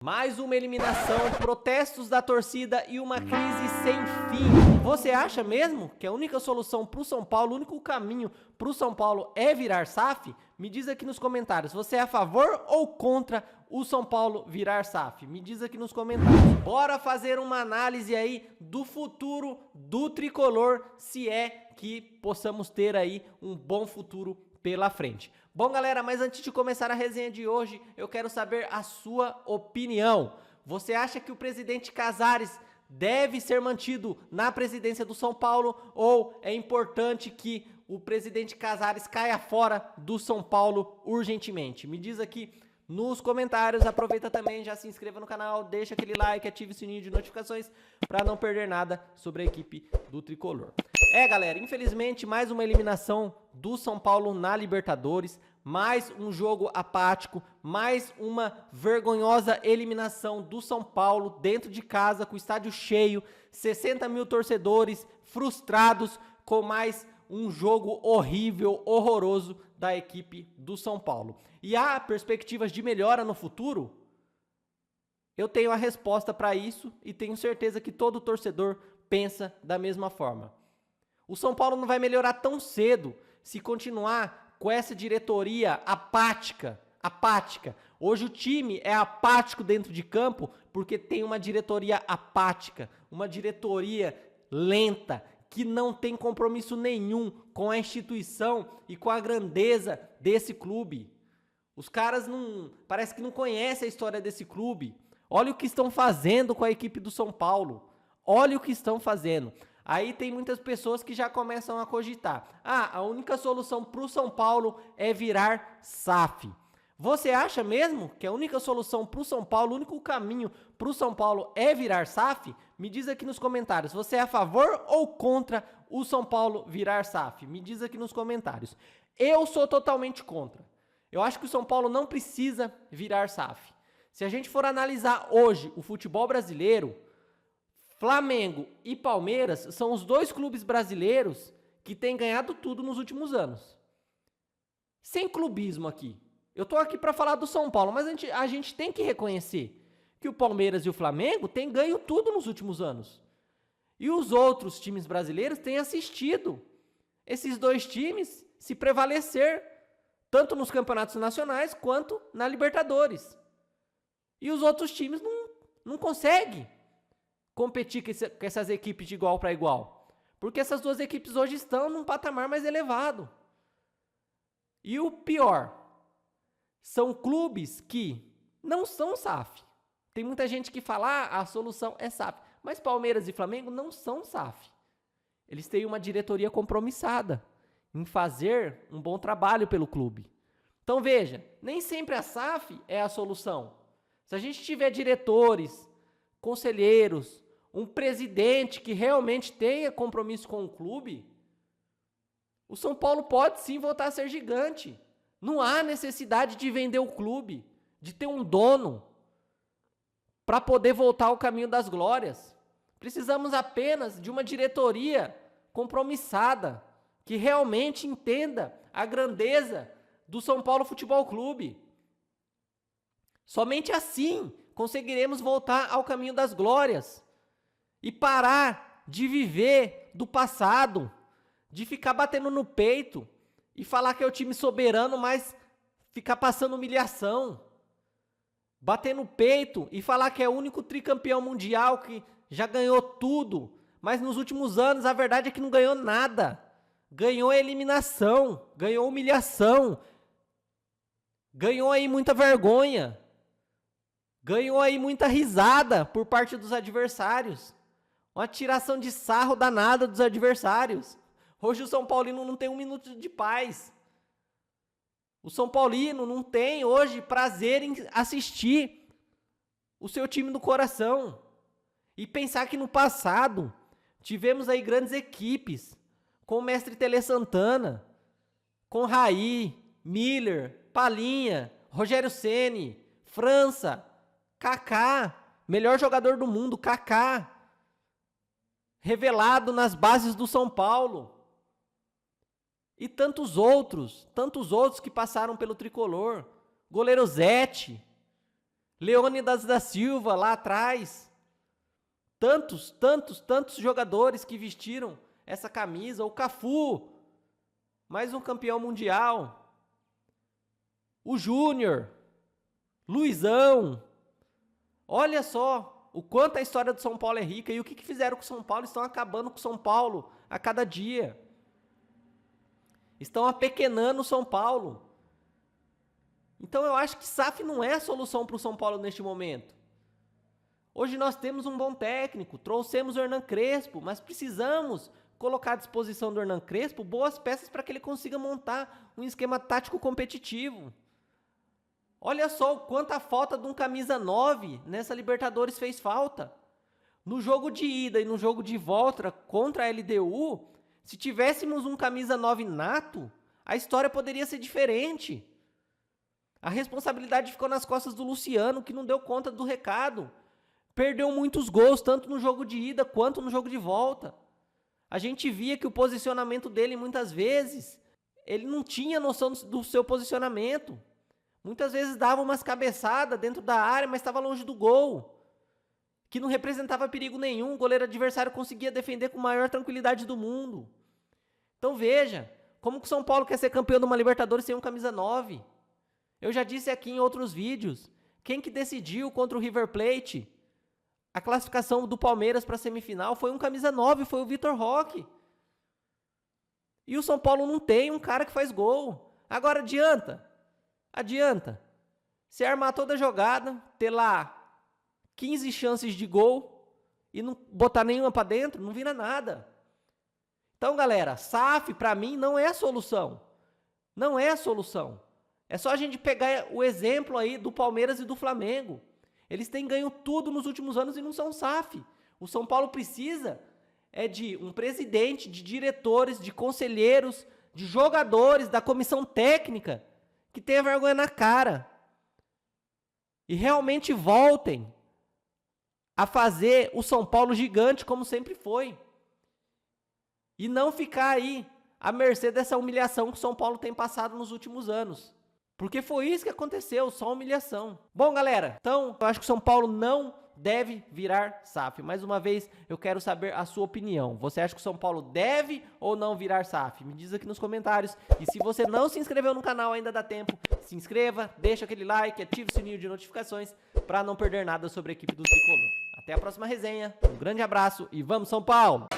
Mais uma eliminação, protestos da torcida e uma crise sem fim. Você acha mesmo que a única solução para o São Paulo, o único caminho para o São Paulo é virar SAF? Me diz aqui nos comentários, você é a favor ou contra o São Paulo virar SAF? Me diz aqui nos comentários. Bora fazer uma análise aí do futuro do tricolor, se é que possamos ter aí um bom futuro pela frente. Bom, galera, mas antes de começar a resenha de hoje, eu quero saber a sua opinião. Você acha que o presidente Casares deve ser mantido na presidência do São Paulo ou é importante que o presidente Casares caia fora do São Paulo urgentemente? Me diz aqui nos comentários, aproveita também, já se inscreva no canal, deixa aquele like, ative o sininho de notificações para não perder nada sobre a equipe do Tricolor. Galera, infelizmente mais uma eliminação do São Paulo na Libertadores, mais um jogo apático, mais uma vergonhosa eliminação do São Paulo dentro de casa, com o estádio cheio, 60 mil torcedores frustrados com mais um jogo horrível, horroroso da equipe do São Paulo. E há perspectivas de melhora no futuro? Eu tenho a resposta para isso e tenho certeza que todo torcedor pensa da mesma forma. O São Paulo não vai melhorar tão cedo se continuar com essa diretoria apática. Hoje o time é apático dentro de campo porque tem uma diretoria apática, uma diretoria lenta, que não tem compromisso nenhum com a instituição e com a grandeza desse clube. Os caras parece que não conhecem a história desse clube. Olha o que estão fazendo com a equipe do São Paulo. Olha o que estão fazendo. Aí tem muitas pessoas que já começam a cogitar. A única solução para o São Paulo é virar SAF. Você acha mesmo que a única solução para o São Paulo, o único caminho para o São Paulo é virar SAF? Me diz aqui nos comentários, você é a favor ou contra o São Paulo virar SAF? Me diz aqui nos comentários. Eu sou totalmente contra. Eu acho que o São Paulo não precisa virar SAF. Se a gente for analisar hoje o futebol brasileiro, Flamengo e Palmeiras são os dois clubes brasileiros que têm ganhado tudo nos últimos anos. Sem clubismo aqui. Eu tô aqui para falar do São Paulo, mas a gente tem que reconhecer que o Palmeiras e o Flamengo têm ganho tudo nos últimos anos. E os outros times brasileiros têm assistido esses dois times se prevalecer, tanto nos campeonatos nacionais quanto na Libertadores. E os outros times não conseguem competir com essas equipes de igual para igual. Porque essas duas equipes hoje estão num patamar mais elevado. E o pior, são clubes que não são SAF. Tem muita gente que fala, a solução é SAF. Mas Palmeiras e Flamengo não são SAF. Eles têm uma diretoria compromissada em fazer um bom trabalho pelo clube. Então veja, nem sempre a SAF é a solução. Se a gente tiver diretores, conselheiros, um presidente que realmente tenha compromisso com o clube, o São Paulo pode sim voltar a ser gigante. Não há necessidade de vender o clube, de ter um dono para poder voltar ao caminho das glórias. Precisamos apenas de uma diretoria compromissada, que realmente entenda a grandeza do São Paulo Futebol Clube. Somente assim conseguiremos voltar ao caminho das glórias e parar de viver do passado, de ficar batendo no peito e falar que é o time soberano, mas ficar passando humilhação. Bater no peito e falar que é o único tricampeão mundial que já ganhou tudo, mas nos últimos anos a verdade é que não ganhou nada. Ganhou eliminação, ganhou humilhação, ganhou aí muita vergonha, ganhou aí muita risada por parte dos adversários. Uma tiração de sarro danada dos adversários. Hoje o São Paulino não tem um minuto de paz. O São Paulino não tem hoje prazer em assistir o seu time do coração. E pensar que no passado tivemos aí grandes equipes, com o mestre Tele Santana, com Raí, Miller, Palinha, Rogério Ceni, França, Kaká, melhor jogador do mundo, Kaká, revelado nas bases do São Paulo. E tantos outros que passaram pelo tricolor. Goleiro Zete, Leônidas da Silva lá atrás. Tantos jogadores que vestiram essa camisa. O Cafu, mais um campeão mundial. O Júnior, Luizão. Olha só o quanto a história do São Paulo é rica e o que fizeram com o São Paulo. Estão acabando com o São Paulo a cada dia. Estão apequenando o São Paulo. Então eu acho que SAF não é a solução para o São Paulo neste momento. Hoje nós temos um bom técnico, trouxemos o Hernan Crespo, mas precisamos colocar à disposição do Hernan Crespo boas peças para que ele consiga montar um esquema tático competitivo. Olha só o quanto a falta de um camisa 9 nessa Libertadores fez falta. No jogo de ida e no jogo de volta contra a LDU, se tivéssemos um camisa 9 nato, a história poderia ser diferente. A responsabilidade ficou nas costas do Luciano, que não deu conta do recado. Perdeu muitos gols, tanto no jogo de ida quanto no jogo de volta. A gente via que o posicionamento dele, muitas vezes, ele não tinha noção do seu posicionamento. Muitas vezes dava umas cabeçadas dentro da área, mas estava longe do gol. Que não representava perigo nenhum, o goleiro adversário conseguia defender com a maior tranquilidade do mundo. Então veja, como que o São Paulo quer ser campeão de uma Libertadores sem um camisa 9? Eu já disse aqui em outros vídeos, quem que decidiu contra o River Plate a classificação do Palmeiras para a semifinal foi um camisa 9, foi o Vitor Roque. E o São Paulo não tem um cara que faz gol. Agora adianta. Se armar toda a jogada, ter lá 15 chances de gol e não botar nenhuma para dentro, não vira nada. Então, galera, SAF para mim não é a solução. Não é a solução. É só a gente pegar o exemplo aí do Palmeiras e do Flamengo. Eles têm ganho tudo nos últimos anos e não são SAF. O São Paulo precisa de um presidente, de diretores, de conselheiros, de jogadores, da comissão técnica que tenha vergonha na cara e realmente voltem a fazer o São Paulo gigante como sempre foi e não ficar aí à mercê dessa humilhação que o São Paulo tem passado nos últimos anos. Porque foi isso que aconteceu, só humilhação. Bom, galera, então eu acho que o São Paulo não deve virar SAF. Mais uma vez, eu quero saber a sua opinião. Você acha que o São Paulo deve ou não virar SAF? Me diz aqui nos comentários. E se você não se inscreveu no canal, ainda dá tempo, se inscreva, deixa aquele like, ative o sininho de notificações para não perder nada sobre a equipe do Tricolor. Até a próxima resenha, um grande abraço e vamos São Paulo!